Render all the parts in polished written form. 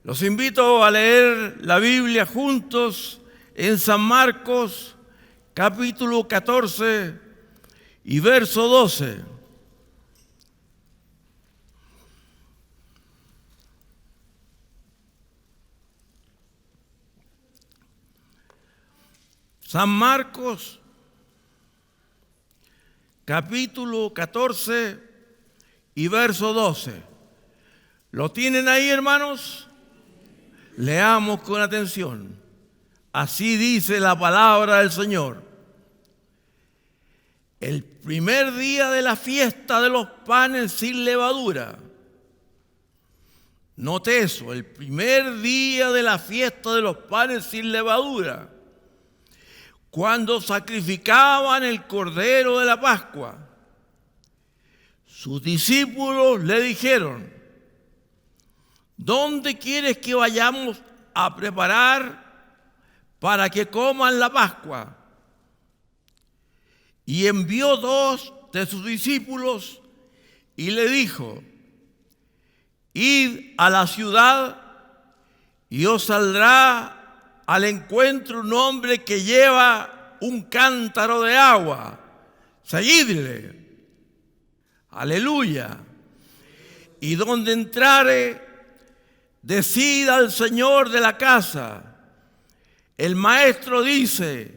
Los invito a leer la Biblia juntos en San Marcos, capítulo 14 y verso 12. San Marcos, capítulo 14 y verso 12. ¿Lo tienen ahí, hermanos? Leamos con atención. Así dice la palabra del Señor. El primer día de la fiesta de los panes sin levadura. Note eso, el primer día de la fiesta de los panes sin levadura. Cuando sacrificaban el cordero de la Pascua, sus discípulos le dijeron: ¿dónde quieres que vayamos a preparar para que coman la Pascua? Y envió 2 de sus discípulos y le dijo: id a la ciudad y os saldrá al encuentro un hombre que lleva un cántaro de agua. Seguidle. Aleluya. Y donde entrare, decida al señor de la casa: el maestro dice,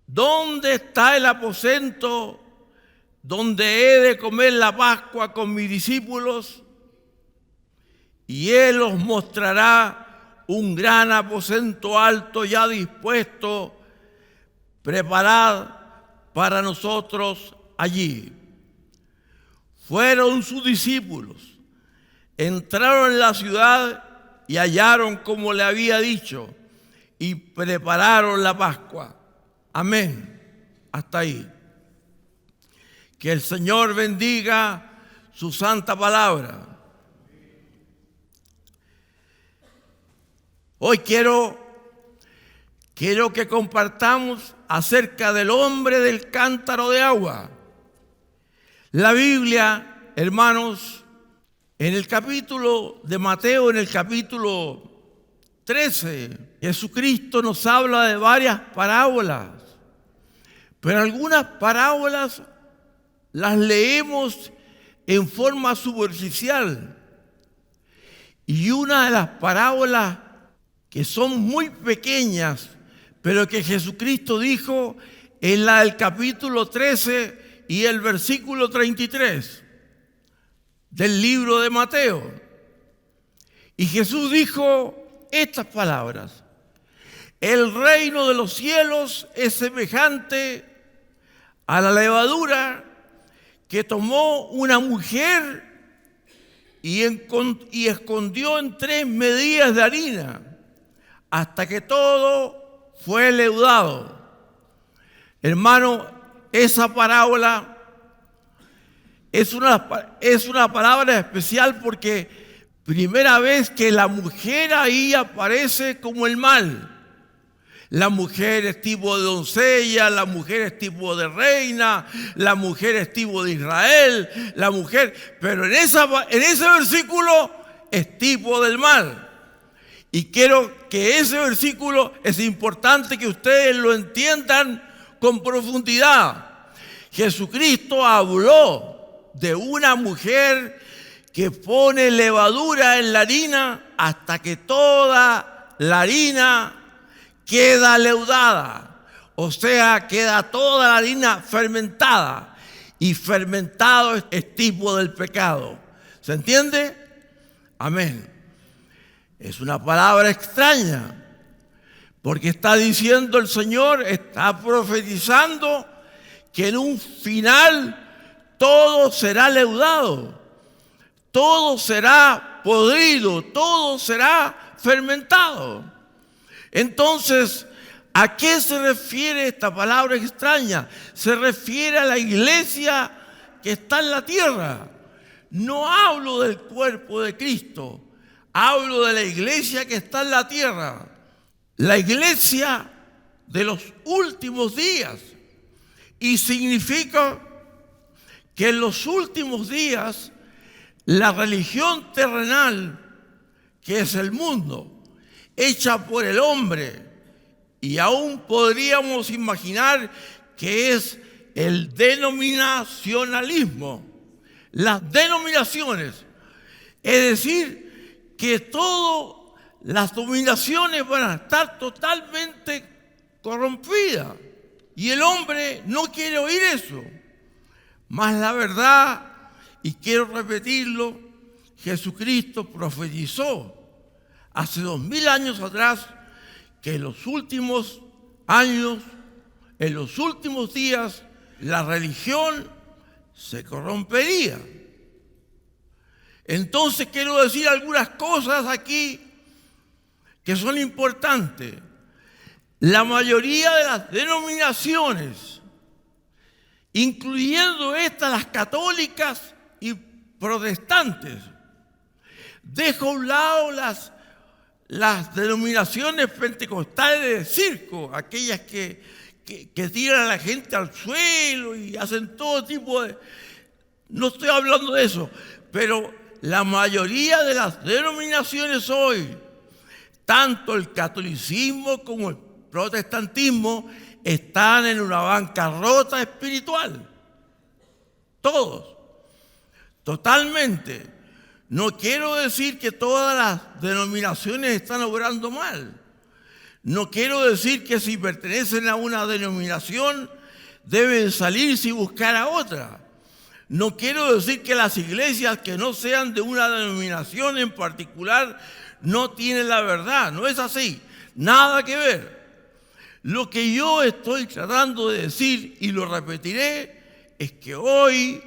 ¿dónde está el aposento donde he de comer la Pascua con mis discípulos? Y él os mostrará un gran aposento alto ya dispuesto, preparad para nosotros allí. Fueron sus discípulos, entraron en la ciudad y hallaron como le había dicho y prepararon la Pascua. Amén. Hasta ahí. Que el Señor bendiga su santa palabra. Hoy quiero que compartamos acerca del hombre del cántaro de agua. La Biblia, hermanos, en el capítulo de Mateo, en el capítulo 13, Jesucristo nos habla de varias parábolas, pero algunas parábolas las leemos en forma superficial. Y una de las parábolas que son muy pequeñas, pero que Jesucristo dijo en la del capítulo 13 y el versículo 33 del libro de Mateo. Y Jesús dijo estas palabras: el reino de los cielos es semejante a la levadura que tomó una mujer y escondió en 3 medidas de harina hasta que todo fue leudado. Hermano, esa parábola es una palabra especial porque primera vez que la mujer ahí aparece como el mal. La mujer es tipo de doncella, la mujer es tipo de reina, la mujer es tipo de Israel, la mujer, pero en ese versículo es tipo del mal. Y quiero que ese versículo es importante que ustedes lo entiendan con profundidad. Jesucristo habló de una mujer que pone levadura en la harina hasta que toda la harina queda leudada. O sea, queda toda la harina fermentada. Y fermentado es tipo del pecado. ¿Se entiende? Amén. Es una palabra extraña, porque está diciendo el Señor, está profetizando que en un final todo será leudado, todo será podrido, todo será fermentado. Entonces, ¿a qué se refiere esta palabra extraña? Se refiere a la iglesia que está en la tierra. No hablo del cuerpo de Cristo. Hablo de la iglesia que está en la tierra, la iglesia de los últimos días. Y significa que en los últimos días la religión terrenal que es el mundo, hecha por el hombre, y aún podríamos imaginar que es el denominacionalismo. Las denominaciones, es decir, que todas las dominaciones van a estar totalmente corrompidas, y el hombre no quiere oír eso. Mas la verdad, y quiero repetirlo, Jesucristo profetizó hace 2000 años atrás que en los últimos años, en los últimos días, la religión se corrompería. Entonces quiero decir algunas cosas aquí que son importantes. La mayoría de las denominaciones, incluyendo estas, las católicas y protestantes, deja a un lado las denominaciones pentecostales de circo, aquellas que tiran a la gente al suelo y hacen todo tipo de... No estoy hablando de eso, pero la mayoría de las denominaciones hoy, tanto el catolicismo como el protestantismo, están en una bancarrota espiritual. Todos. Totalmente. No quiero decir que todas las denominaciones están obrando mal. No quiero decir que si pertenecen a una denominación deben salirse y buscar a otra. No quiero decir que las iglesias que no sean de una denominación en particular no tienen la verdad. No es así. Nada que ver. Lo que yo estoy tratando de decir, y lo repetiré, es que hoy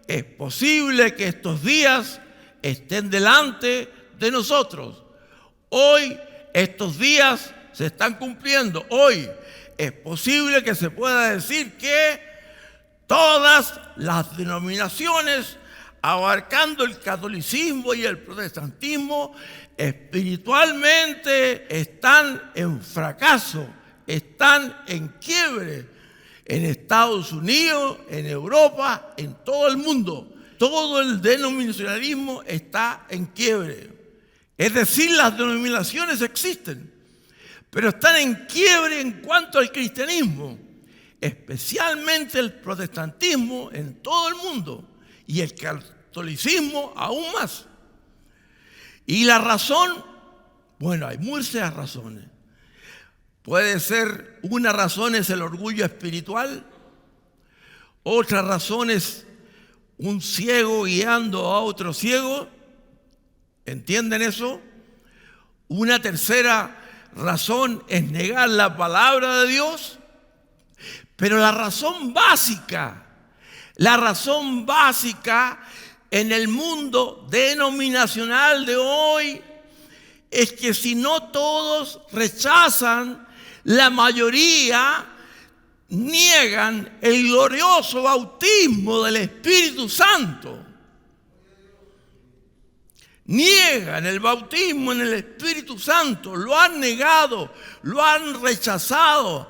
es posible que estos días estén delante de nosotros. Hoy estos días se están cumpliendo. Hoy es posible que se pueda decir que todas las denominaciones, abarcando el catolicismo y el protestantismo, espiritualmente están en fracaso, están en quiebre. En Estados Unidos, en Europa, en todo el mundo, todo el denominacionalismo está en quiebre. Es decir, las denominaciones existen, pero están en quiebre en cuanto al cristianismo, especialmente el protestantismo en todo el mundo y el catolicismo aún más. Y la razón, bueno, hay muchas razones. Puede ser, una razón es el orgullo espiritual, otra razón es un ciego guiando a otro ciego. ¿Entienden eso? Una tercera razón es negar la palabra de Dios. Pero la razón básica en el mundo denominacional de hoy es que si no todos rechazan, la mayoría niegan el glorioso bautismo del Espíritu Santo. Niegan el bautismo en el Espíritu Santo, lo han negado, lo han rechazado,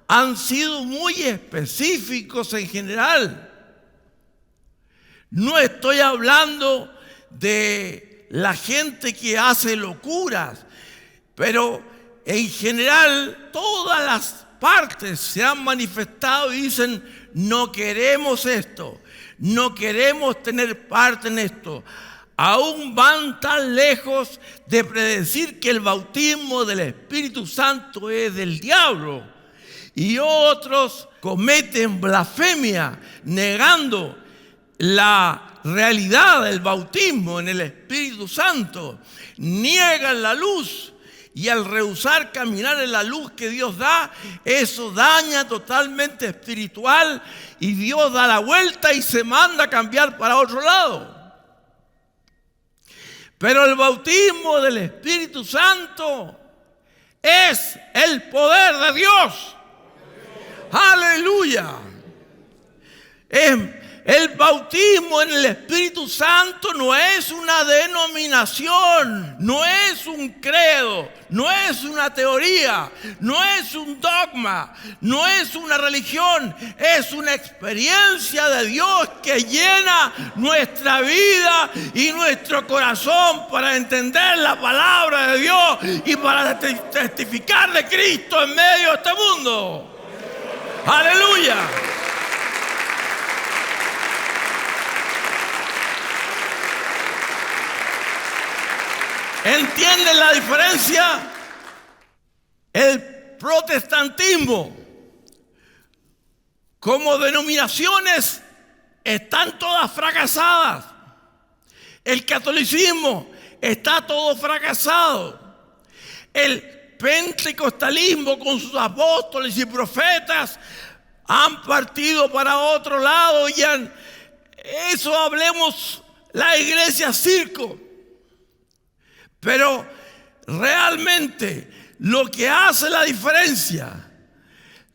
han sido muy específicos en general. No estoy hablando de la gente que hace locuras, pero en general todas las partes se han manifestado y dicen: no queremos esto, no queremos tener parte en esto. Aún van tan lejos de predecir que el bautismo del Espíritu Santo es del diablo. Y otros cometen blasfemia negando la realidad del bautismo en el Espíritu Santo. Niegan la luz. Y al rehusar caminar en la luz que Dios da, eso daña totalmente espiritual, y Dios da la vuelta y se manda a cambiar para otro lado. Pero el bautismo del Espíritu Santo es el poder de Dios. ¡Aleluya! el bautismo en el Espíritu Santo no es una denominación, no es un credo, no es una teoría, no es un dogma, no es una religión, es una experiencia de Dios que llena nuestra vida y nuestro corazón para entender la palabra de Dios y para testificar de Cristo en medio de este mundo. ¡Aleluya! ¿Entienden la diferencia? El protestantismo como denominaciones están todas fracasadas. El catolicismo está todo fracasado. El pentecostalismo con sus apóstoles y profetas han partido para otro lado y eso hablemos la iglesia circo. Pero realmente lo que hace la diferencia,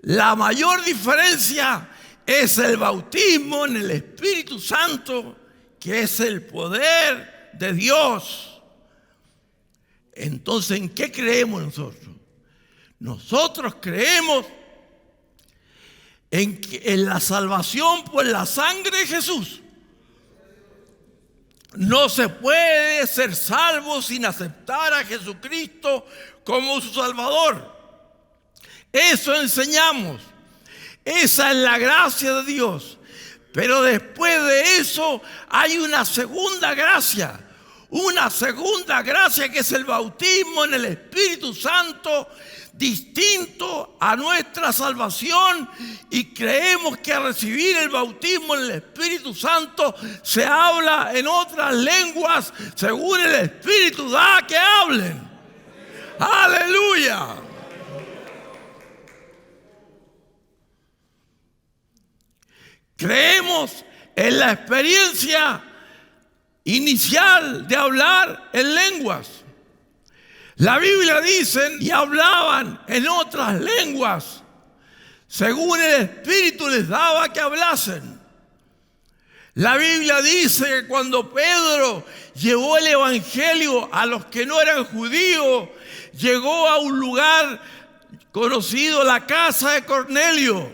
la mayor diferencia, es el bautismo en el Espíritu Santo, que es el poder de Dios. Entonces, ¿en qué creemos nosotros? Nosotros creemos en la salvación por la sangre de Jesús. No se puede ser salvo sin aceptar a Jesucristo como su Salvador. Eso enseñamos. Esa es la gracia de Dios. Pero después de eso hay una segunda gracia. Una segunda gracia que es el bautismo en el Espíritu Santo, distinto a nuestra salvación, y creemos que al recibir el bautismo en el Espíritu Santo se habla en otras lenguas según el Espíritu da que hablen. ¡Aleluya! Creemos en la experiencia inicial de hablar en lenguas. La Biblia dice, y hablaban en otras lenguas, según el Espíritu les daba que hablasen. La Biblia dice que cuando Pedro llevó el Evangelio a los que no eran judíos, llegó a un lugar conocido, la casa de Cornelio,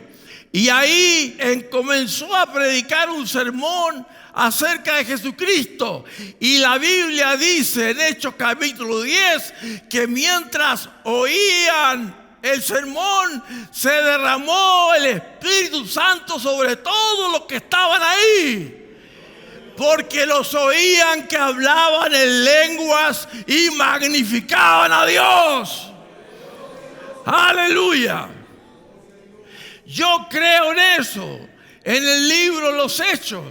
y ahí comenzó a predicar un sermón acerca de Jesucristo. Y la Biblia dice en Hechos capítulo 10 que mientras oían el sermón se derramó el Espíritu Santo sobre todos los que estaban ahí, porque los oían que hablaban en lenguas y magnificaban a Dios. Aleluya. Yo creo en eso, en el libro Los Hechos.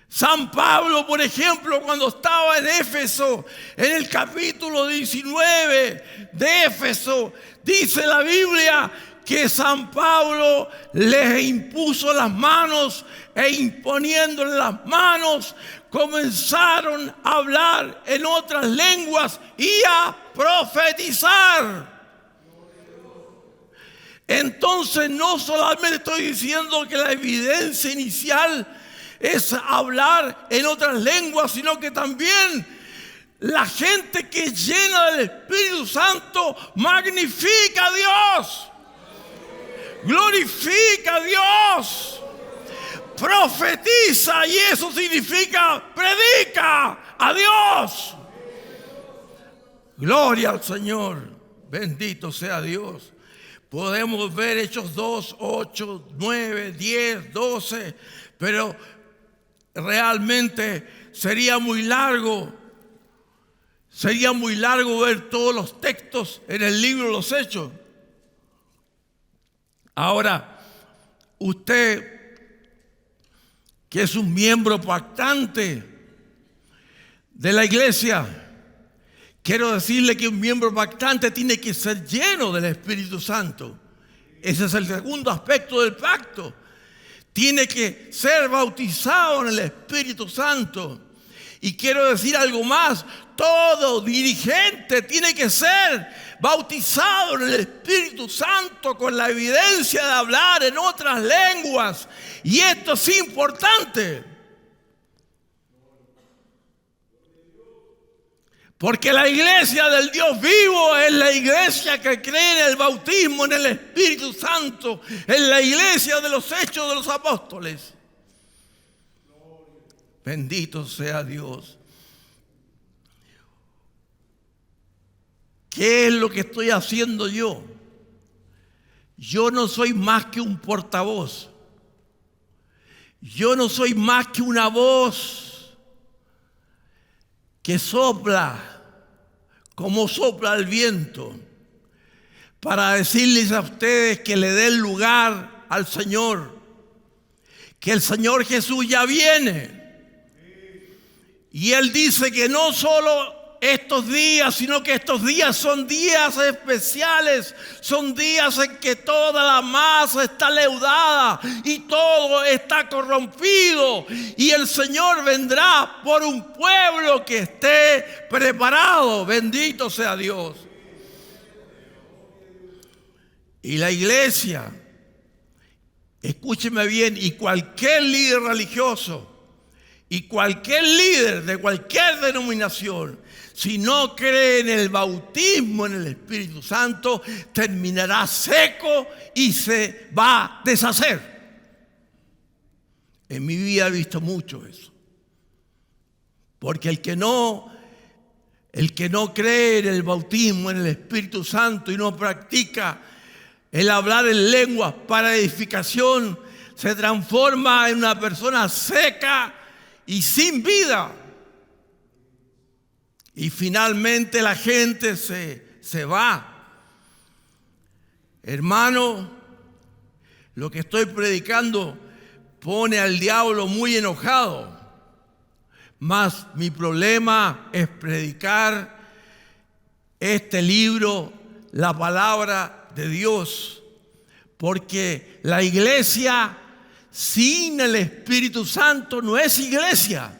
San Pablo, por ejemplo, cuando estaba en Éfeso, en el capítulo 19 de Éfeso, dice la Biblia que San Pablo les impuso las manos e imponiéndole las manos comenzaron a hablar en otras lenguas y a profetizar. Entonces no solamente estoy diciendo que la evidencia inicial es hablar en otras lenguas, sino que también la gente que es llena del Espíritu Santo magnifica a Dios, glorifica a Dios, profetiza, y eso significa predica a Dios. Gloria al Señor, bendito sea Dios. Podemos ver Hechos 2, 8, 9, 10, 12, pero realmente sería muy largo ver todos los textos en el libro de los Hechos. Ahora, usted que es un miembro pactante de la iglesia, quiero decirle que un miembro pactante tiene que ser lleno del Espíritu Santo. Ese es el segundo aspecto del pacto. Tiene que ser bautizado en el Espíritu Santo. Y quiero decir algo más. Todo dirigente tiene que ser bautizado en el Espíritu Santo con la evidencia de hablar en otras lenguas. Y esto es importante. Porque la iglesia del Dios vivo es la iglesia que cree en el bautismo en el Espíritu Santo. Es la iglesia de los Hechos de los Apóstoles. Bendito sea Dios. ¿Qué es lo que estoy haciendo yo? Yo no soy más que un portavoz. Yo no soy más que una voz que sopla como sopla el viento para decirles a ustedes que le den lugar al Señor, que el Señor Jesús ya viene. Y Él dice que no solo estos días, sino que estos días son días especiales, son días en que toda la masa está leudada y todo está corrompido, y el Señor vendrá por un pueblo que esté preparado. Bendito sea Dios. Y la iglesia, escúcheme bien, y cualquier líder religioso y cualquier líder de cualquier denominación, si no cree en el bautismo en el Espíritu Santo, terminará seco y se va a deshacer. En mi vida he visto mucho eso. Porque el que no cree en el bautismo en el Espíritu Santo y no practica el hablar en lenguas para edificación, se transforma en una persona seca y sin vida. Y finalmente la gente se va. Hermano, lo que estoy predicando pone al diablo muy enojado. Mas mi problema es predicar este libro, la palabra de Dios. Porque la iglesia sin el Espíritu Santo no es iglesia.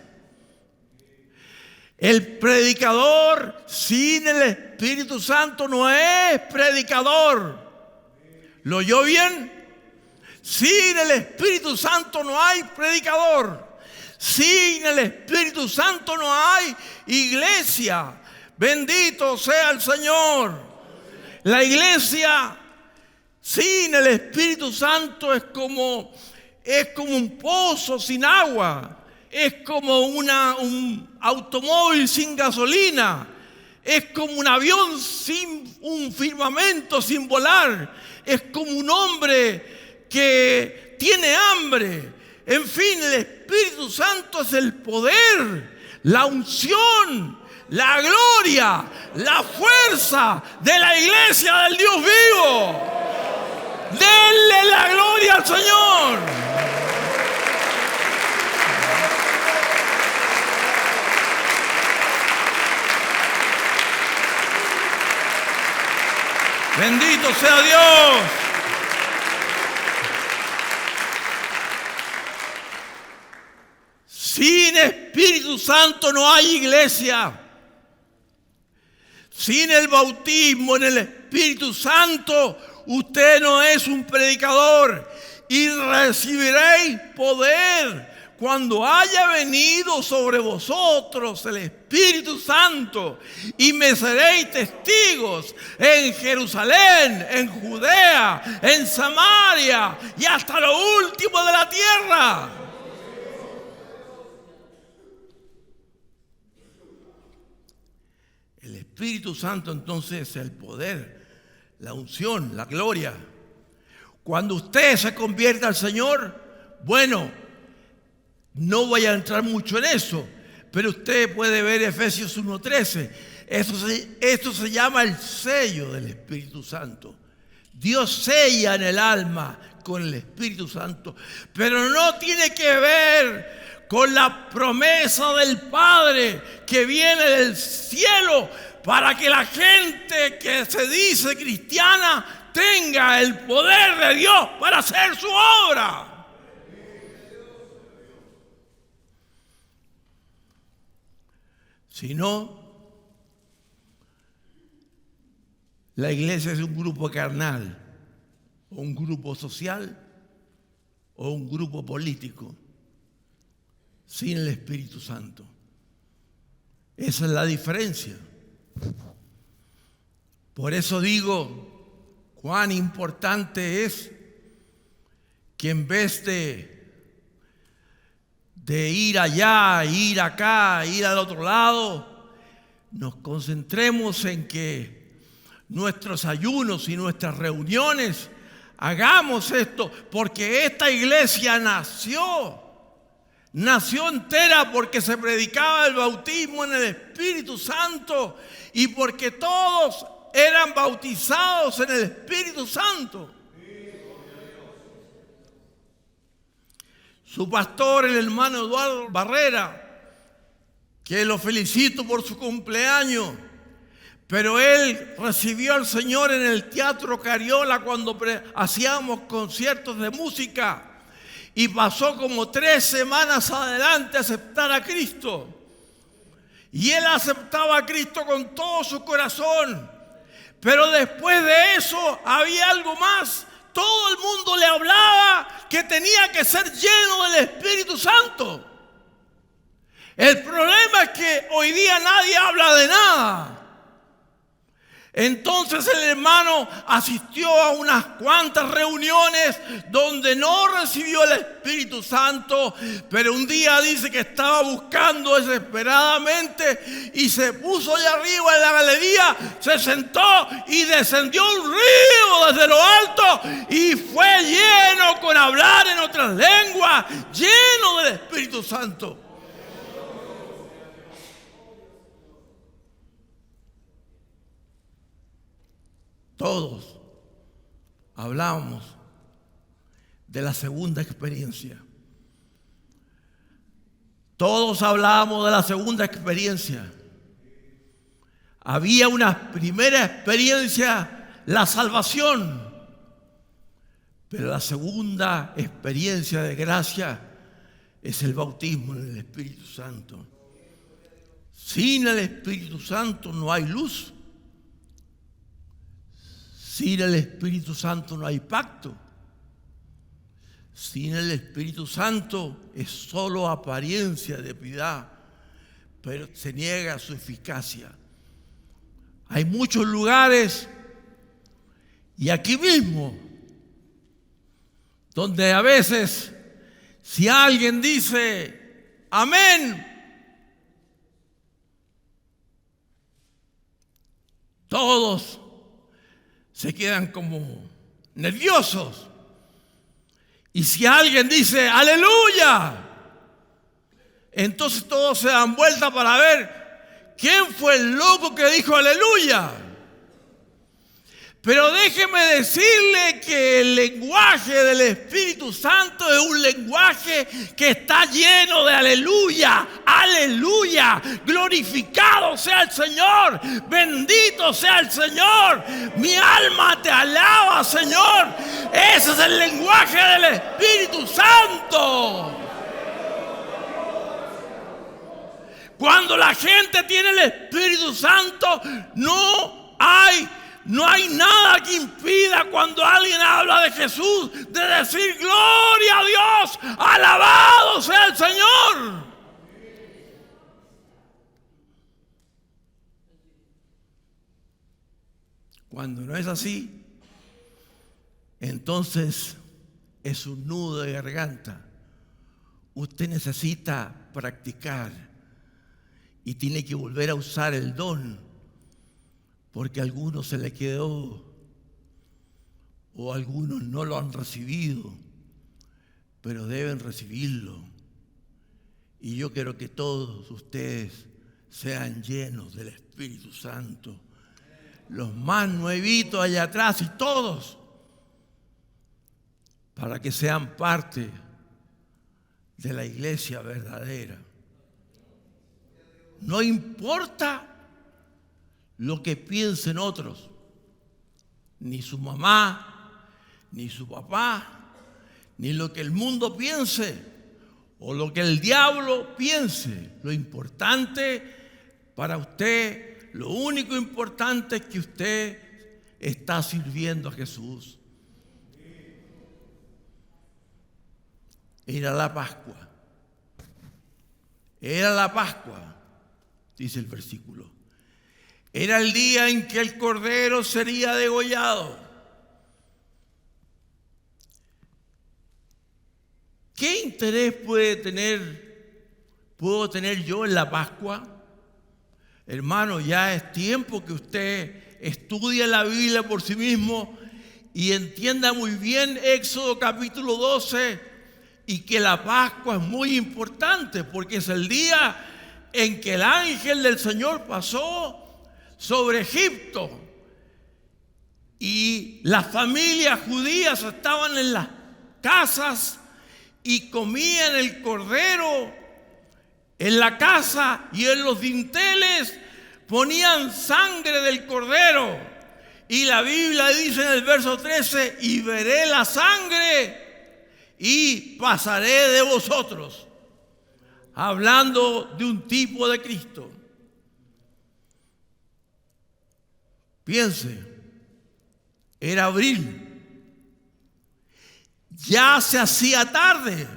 El predicador sin el Espíritu Santo no es predicador. ¿Lo oyó bien? Sin el Espíritu Santo no hay predicador. Sin el Espíritu Santo no hay iglesia. Bendito sea el Señor. La iglesia sin el Espíritu Santo es como un pozo sin agua. Es como un automóvil sin gasolina. Es como un avión sin un firmamento, sin volar. Es como un hombre que tiene hambre. En fin, el Espíritu Santo es el poder, la unción, la gloria, la fuerza de la iglesia del Dios vivo. Denle la gloria al Señor. Bendito sea Dios. Sin Espíritu Santo no hay iglesia. Sin el bautismo en el Espíritu Santo, usted no es un predicador. Y recibiréis poder cuando haya venido sobre vosotros el Espíritu Santo, y me seréis testigos en Jerusalén, en Judea, en Samaria y hasta lo último de la tierra. El Espíritu Santo entonces es el poder, la unción, la gloria. Cuando usted se convierta al Señor, bueno, no voy a entrar mucho en eso, pero usted puede ver Efesios 1:13. Esto se llama el sello del Espíritu Santo. Dios sella en el alma con el Espíritu Santo, pero no tiene que ver con la promesa del Padre que viene del cielo para que la gente que se dice cristiana tenga el poder de Dios para hacer su obra. sino la iglesia es un grupo carnal, o un grupo social, o un grupo político, sin el Espíritu Santo. Esa es la diferencia. Por eso digo, cuán importante es que en vez de ir allá, ir acá, ir al otro lado, nos concentremos en que nuestros ayunos y nuestras reuniones hagamos esto, porque esta iglesia nació entera porque se predicaba el bautismo en el Espíritu Santo y porque todos eran bautizados en el Espíritu Santo. Su pastor, el hermano Eduardo Barrera, que lo felicito por su cumpleaños, pero él recibió al Señor en el Teatro Cariola cuando hacíamos conciertos de música y pasó como 3 semanas adelante a aceptar a Cristo. Y él aceptaba a Cristo con todo su corazón, pero después de eso había algo más. Todo el mundo le hablaba que tenía que ser lleno del Espíritu Santo. El problema es que hoy día nadie habla de nada. Entonces el hermano asistió a unas cuantas reuniones donde no recibió el Espíritu Santo, pero un día dice que estaba buscando desesperadamente y se puso allá arriba en la galería, se sentó y descendió un río desde lo alto y fue lleno con hablar en otras lenguas, lleno del Espíritu Santo. Todos hablamos de la segunda experiencia. Todos hablábamos de la segunda experiencia. Había una primera experiencia, la salvación, pero la segunda experiencia de gracia es el bautismo en el Espíritu Santo. Sin el Espíritu Santo no hay luz. Sin el Espíritu Santo no hay pacto. Sin el Espíritu Santo es solo apariencia de piedad, pero se niega su eficacia. Hay muchos lugares, y aquí mismo, donde a veces, si alguien dice amén, todos se quedan como nerviosos. Y si alguien dice aleluya, entonces todos se dan vuelta para ver quién fue el loco que dijo aleluya. Pero déjeme decirle que el lenguaje del Espíritu Santo es un lenguaje que está lleno de aleluya, aleluya, glorificado sea el Señor, bendito sea el Señor, mi alma te alaba, Señor. Ese es el lenguaje del Espíritu Santo. Cuando la gente tiene el Espíritu Santo, no hay nada que impida cuando alguien habla de Jesús de decir gloria a Dios, alabado sea el Señor. Cuando no es así, entonces es un nudo de garganta. Usted necesita practicar y tiene que volver a usar el don, porque a algunos se le quedó o algunos no lo han recibido, pero deben recibirlo. Y yo quiero que todos ustedes sean llenos del Espíritu Santo, los más nuevitos allá atrás y todos, para que sean parte de la iglesia verdadera. No importa lo que piensen otros, ni su mamá, ni su papá, ni lo que el mundo piense o lo que el diablo piense. Lo importante Para usted, lo único importante es que usted está sirviendo a Jesús. Era la Pascua. Era la Pascua, dice el versículo. Era el día en que el cordero sería degollado. ¿Qué interés puedo tener yo en la Pascua? Hermano, ya es tiempo que usted estudie la Biblia por sí mismo y entienda muy bien Éxodo capítulo 12 y que la Pascua es muy importante porque es el día en que el ángel del Señor pasó sobre Egipto y las familias judías estaban en las casas y comían el cordero en la casa y en los dinteles ponían sangre del cordero. Y la Biblia dice en el verso 13, y veré la sangre y pasaré de vosotros. Hablando de un tipo de Cristo. Piense, era abril. Ya se hacía tarde.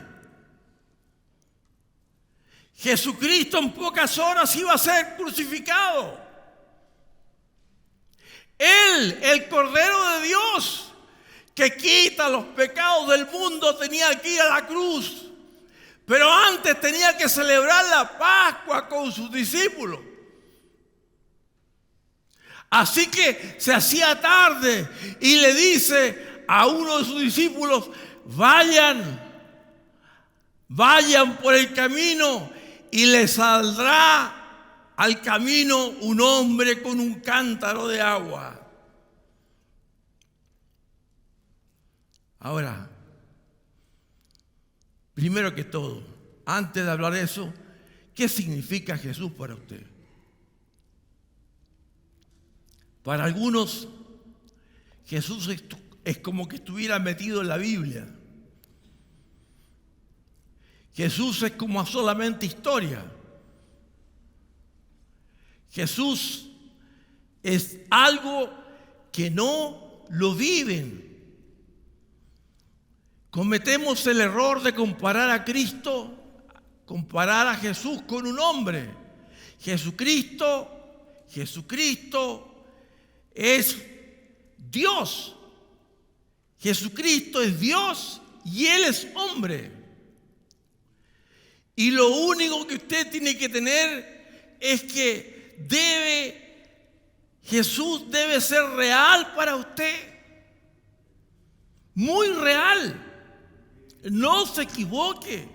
Jesucristo en pocas horas iba a ser crucificado. Él, el Cordero de Dios, que quita los pecados del mundo, tenía que ir a la cruz. Pero antes tenía que celebrar la Pascua con sus discípulos. Así que se hacía tarde y le dice a uno de sus discípulos, vayan por el camino y le saldrá al camino un hombre con un cántaro de agua. Ahora, primero que todo, antes de hablar de eso, ¿qué significa Jesús para usted? Para algunos, Jesús es como que estuviera metido en la Biblia. Jesús es como solamente historia. Jesús es algo que no lo viven. Cometemos el error de comparar a Cristo, comparar a Jesús con un hombre. Jesucristo es Dios. Jesucristo es Dios y Él es hombre. Y lo único que usted tiene que tener es que Jesús debe ser real para usted. Muy real. No se equivoque.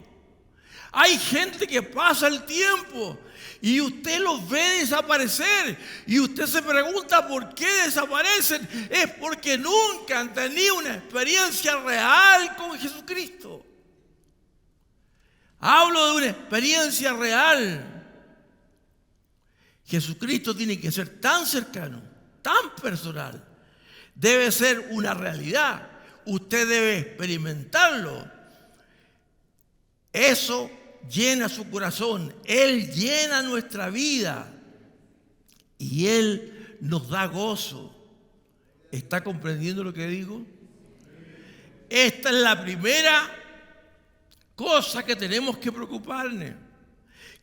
Hay gente que pasa el tiempo y usted los ve desaparecer y usted se pregunta por qué desaparecen. Es porque nunca han tenido una experiencia real con Jesucristo. Hablo de una experiencia real. Jesucristo tiene que ser tan cercano, tan personal. Debe ser una realidad. Usted debe experimentarlo. Eso llena su corazón. Él llena nuestra vida. Y Él nos da gozo. ¿Está comprendiendo lo que digo? Esta es la primera cosa que tenemos que preocuparnos.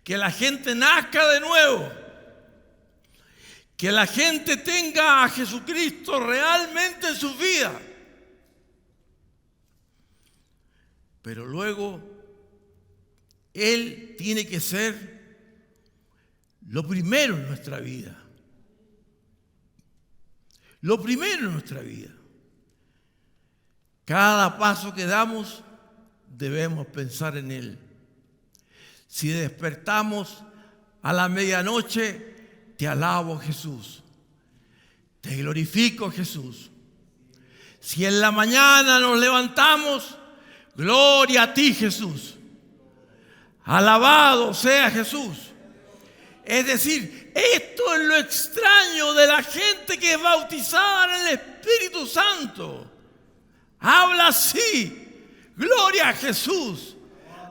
Que la gente nazca de nuevo. Que la gente tenga a Jesucristo realmente en su vida. Pero luego Él tiene que ser lo primero en nuestra vida. Lo primero en nuestra vida. Cada paso que damos debemos pensar en Él. Si despertamos a la medianoche, te alabo, Jesús. Te glorifico, Jesús. Si en la mañana nos levantamos, gloria a ti, Jesús. Alabado sea Jesús. Es decir, esto es lo extraño de la gente que es bautizada en el Espíritu Santo. Habla así. Gloria a Jesús.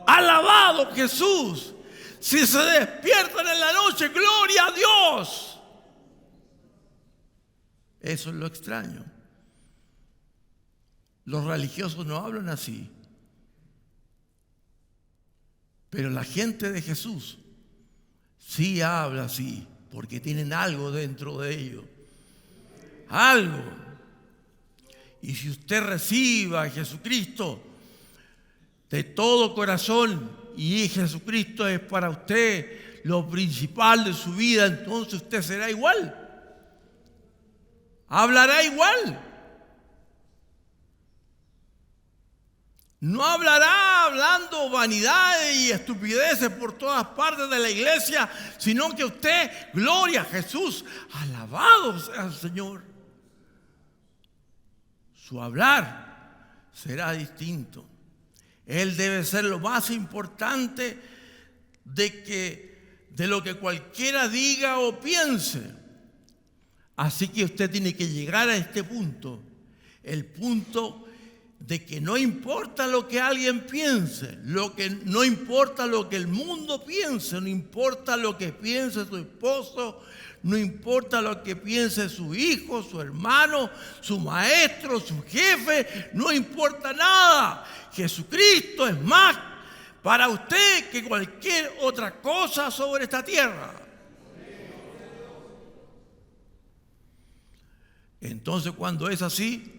Alabado Jesús. Si se despiertan en la noche, gloria a Dios. Dios. Eso es lo extraño. Los religiosos no hablan así. Pero la gente de Jesús sí habla así, porque tienen algo dentro de ellos. Algo. Y si usted reciba a Jesucristo de todo corazón y Jesucristo es para usted lo principal de su vida, entonces usted será igual. Hablará igual. No hablará hablando vanidades y estupideces por todas partes de la iglesia, sino que usted, gloria a Jesús, alabado sea el Señor. Su hablar será distinto. Él debe ser lo más importante de lo que cualquiera diga o piense. Así que usted tiene que llegar a este punto, el punto de que no importa lo que alguien piense, no importa lo que el mundo piense, no importa lo que piense su esposo, no importa lo que piense su hijo, su hermano, su maestro, su jefe, no importa nada. Jesucristo es más para usted que cualquier otra cosa sobre esta tierra. Entonces, cuando es así,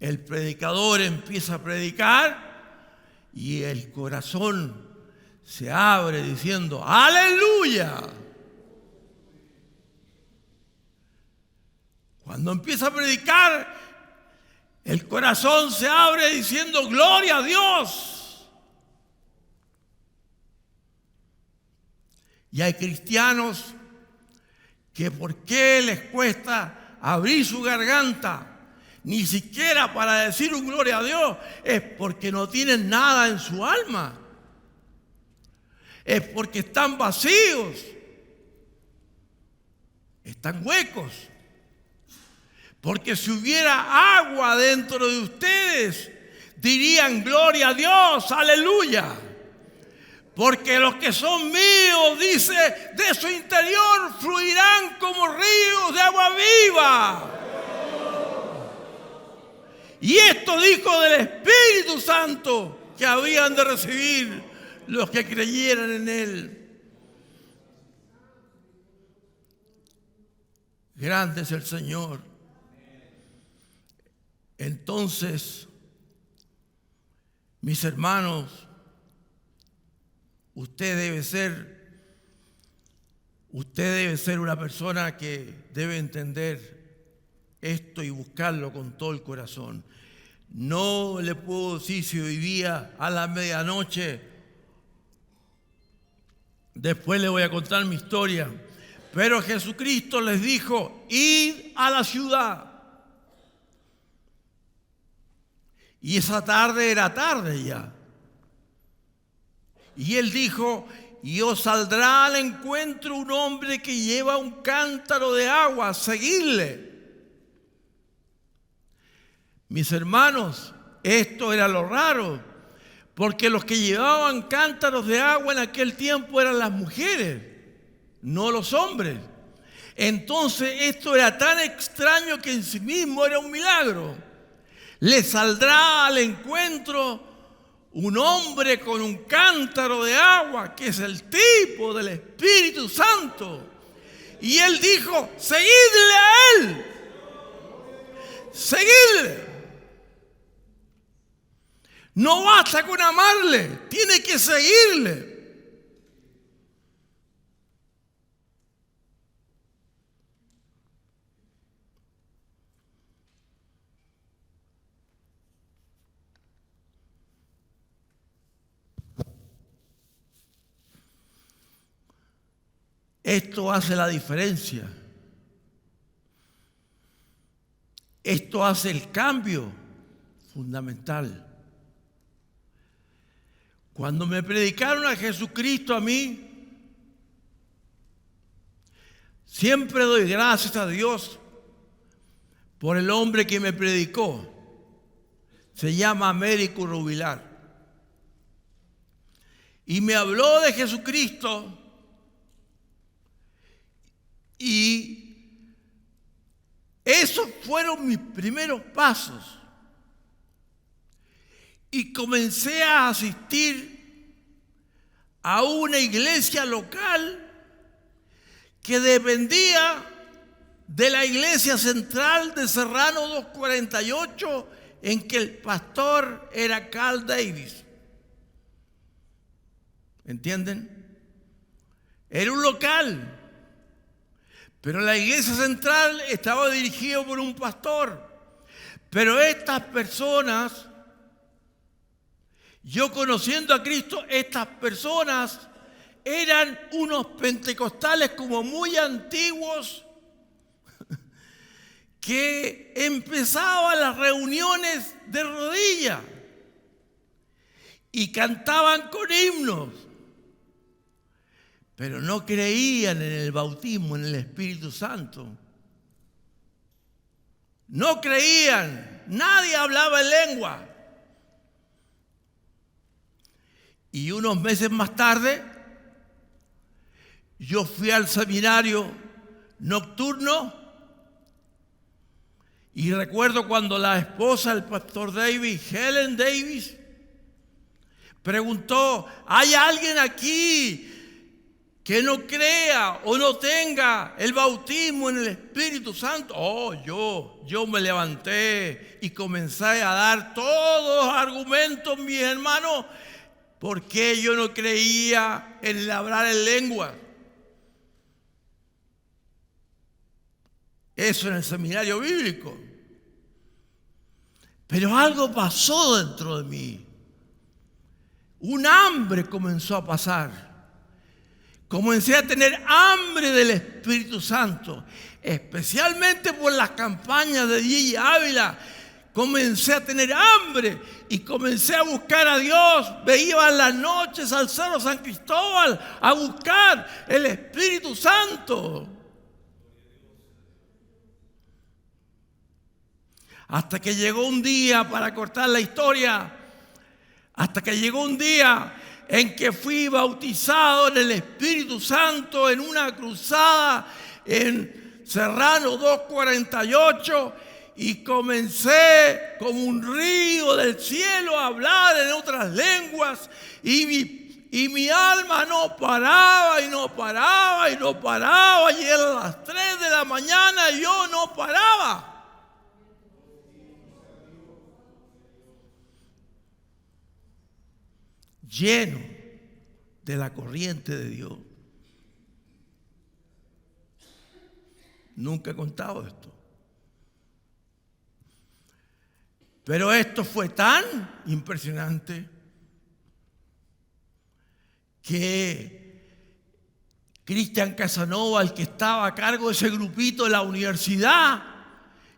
el predicador empieza a predicar y el corazón se abre diciendo ¡aleluya! Cuando empieza a predicar, el corazón se abre diciendo ¡gloria a Dios! Y hay cristianos que ¿por qué les cuesta abrir su garganta? Ni siquiera para decir un gloria a Dios, es porque no tienen nada en su alma. Es porque están vacíos. Están huecos. Porque si hubiera agua dentro de ustedes, dirían gloria a Dios, aleluya. Porque los que son míos, dice, de su interior fluirán como ríos de agua viva. Y esto dijo del Espíritu Santo que habían de recibir los que creyeran en Él. Grande es el Señor. Entonces, mis hermanos, usted debe ser una persona que debe entender esto y buscarlo con todo el corazón. No le puedo decir si hoy día a la medianoche, después le voy a contar mi historia, pero Jesucristo les dijo, id a la ciudad. Y esa tarde era tarde ya. Y él dijo, y os saldrá al encuentro un hombre que lleva un cántaro de agua, seguidle. Mis hermanos, esto era lo raro, porque los que llevaban cántaros de agua en aquel tiempo eran las mujeres, no los hombres. Entonces esto era tan extraño que en sí mismo era un milagro. Le saldrá al encuentro un hombre con un cántaro de agua, que es el tipo del Espíritu Santo. Y él dijo, seguidle a él. Seguidle. No basta con amarle, tiene que seguirle. Esto hace la diferencia. Esto hace el cambio fundamental. Cuando me predicaron a Jesucristo a mí, siempre doy gracias a Dios por el hombre que me predicó. Se llama Américo Rubilar. Y me habló de Jesucristo. Esos fueron mis primeros pasos. Y comencé a asistir a una iglesia local que dependía de la iglesia central de Serrano 248, en que el pastor era Carl Davis. ¿Entienden? Era un local, pero la iglesia central estaba dirigida por un pastor. Pero estas personas, yo conociendo a Cristo, estas personas eran unos pentecostales como muy antiguos, que empezaban las reuniones de rodillas y cantaban con himnos, pero no creían en el bautismo, en el Espíritu Santo. No creían, nadie hablaba en lengua. Y unos meses más tarde, yo fui al seminario nocturno y recuerdo cuando la esposa del pastor Davis, Helen Davis, preguntó: ¿hay alguien aquí que no crea o no tenga el bautismo en el Espíritu Santo? Yo me levanté y comencé a dar todos los argumentos, mis hermanos, por qué yo no creía en el hablar en lengua. Eso en el seminario bíblico. Pero algo pasó dentro de mí. Un hambre comenzó a pasar. Comencé a tener hambre del Espíritu Santo, especialmente por las campañas de Gigi Ávila. Comencé a tener hambre y comencé a buscar a Dios. Veía en las noches al Cerro San Cristóbal a buscar el Espíritu Santo. Hasta que llegó un día, para cortar la historia, hasta que llegó un día en que fui bautizado en el Espíritu Santo en una cruzada en Serrano 248 y comencé como un río del cielo a hablar en otras lenguas y mi alma no paraba y no paraba y no paraba y eran las 3 de la mañana y yo no paraba. Lleno de la corriente de Dios. Nunca he contado esto. Pero esto fue tan impresionante que Cristian Casanova, el que estaba a cargo de ese grupito de la universidad,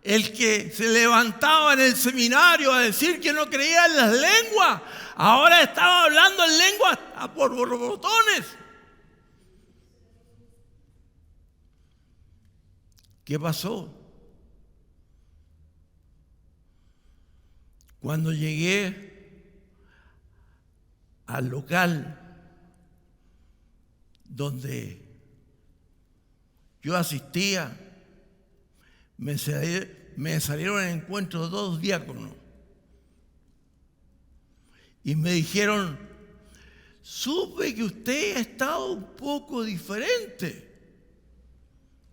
el que se levantaba en el seminario a decir que no creía en las lenguas, ahora estaba hablando en lenguas por borbotones. ¿Qué pasó? Cuando llegué al local donde yo asistía, me salieron en encuentro 2 diáconos y me dijeron: supe que usted ha estado un poco diferente.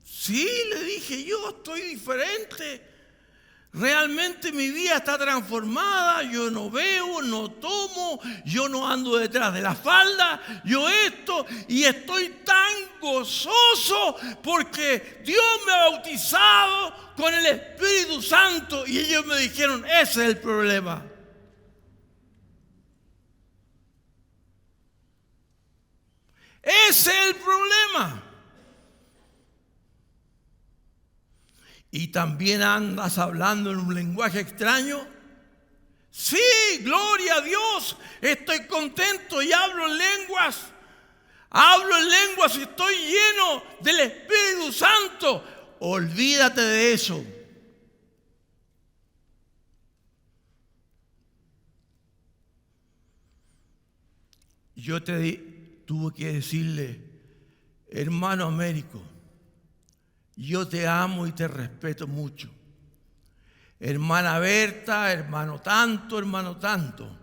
Sí, le dije yo, estoy diferente. Realmente mi vida está transformada. Yo no bebo, no tomo, yo no ando detrás de la falda, yo esto, y estoy tan gozoso porque Dios me ha bautizado con el Espíritu Santo. Y ellos me dijeron: ese es el problema. Ese es el problema. ¿Y también andas hablando en un lenguaje extraño? Sí, gloria a Dios. Estoy contento y hablo en lenguas. Hablo en lenguas y estoy lleno del Espíritu Santo. Olvídate de eso. Yo tuve que decirle: hermano Américo, yo te amo y te respeto mucho, hermana Berta, hermano tanto, hermano tanto.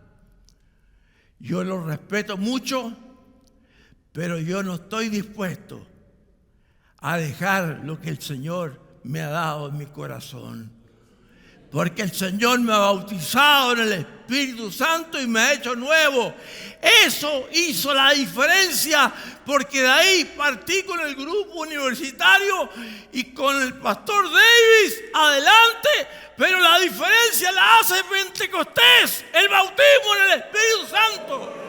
Yo los respeto mucho, pero yo no estoy dispuesto a dejar lo que el Señor me ha dado en mi corazón. Porque el Señor me ha bautizado en el Espíritu Santo y me ha hecho nuevo. Eso hizo la diferencia, porque de ahí partí con el grupo universitario y con el pastor Davis adelante. Pero la diferencia la hace Pentecostés, el bautismo en el Espíritu Santo.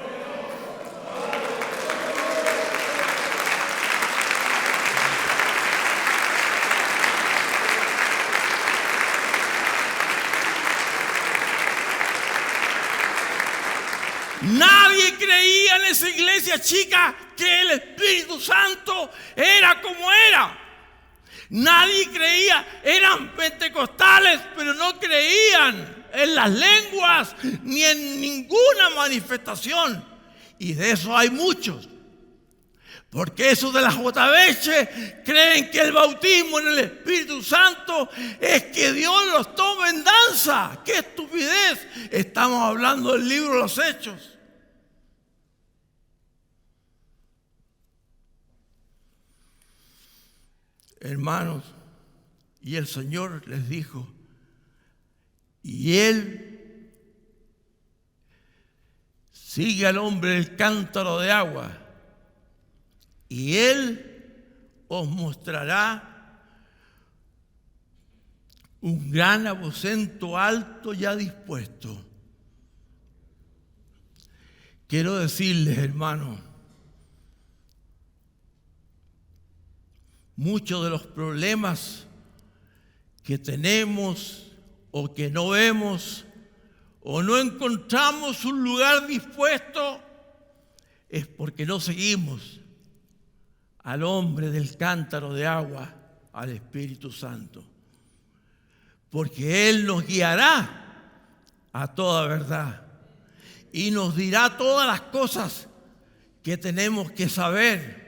Nadie creía en esa iglesia chica que el Espíritu Santo era como era. Nadie creía, eran pentecostales, pero no creían en las lenguas ni en ninguna manifestación. Y de eso hay muchos. Porque esos de la JBH creen que el bautismo en el Espíritu Santo es que Dios los tome en danza. ¡Qué estupidez! Estamos hablando del libro de los Hechos. Hermanos, y el Señor les dijo, y Él sigue al hombre del cántaro de agua, y Él os mostrará un gran aposento alto ya dispuesto. Quiero decirles, hermanos, muchos de los problemas que tenemos o que no vemos o no encontramos un lugar dispuesto es porque no seguimos al hombre del cántaro de agua, al Espíritu Santo. Porque Él nos guiará a toda verdad y nos dirá todas las cosas que tenemos que saber.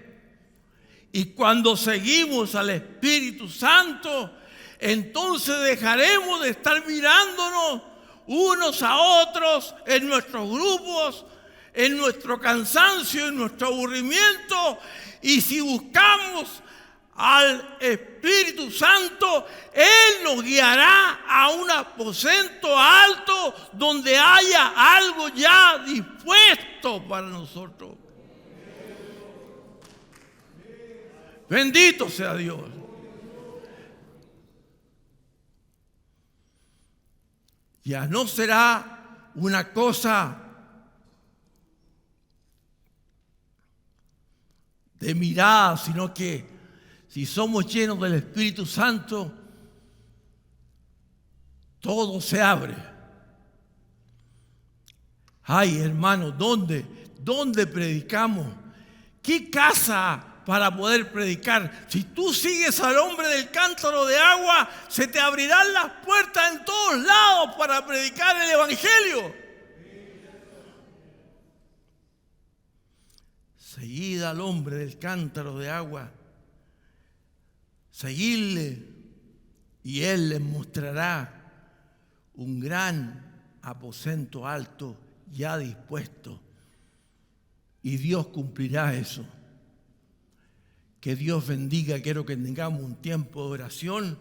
Y cuando seguimos al Espíritu Santo, entonces dejaremos de estar mirándonos unos a otros en nuestros grupos, en nuestro cansancio, en nuestro aburrimiento. Y si buscamos al Espíritu Santo, Él nos guiará a un aposento alto donde haya algo ya dispuesto para nosotros. Bendito sea Dios. Ya no será una cosa de mirada, sino que si somos llenos del Espíritu Santo, todo se abre. Ay, hermano, ¿dónde predicamos? ¿Qué casa para poder predicar? Si tú sigues al hombre del cántaro de agua, se te abrirán las puertas en todos lados para predicar el Evangelio. Seguid al hombre del cántaro de agua, seguidle, y Él les mostrará un gran aposento alto ya dispuesto, y Dios cumplirá eso. Que Dios bendiga. Quiero que tengamos un tiempo de oración.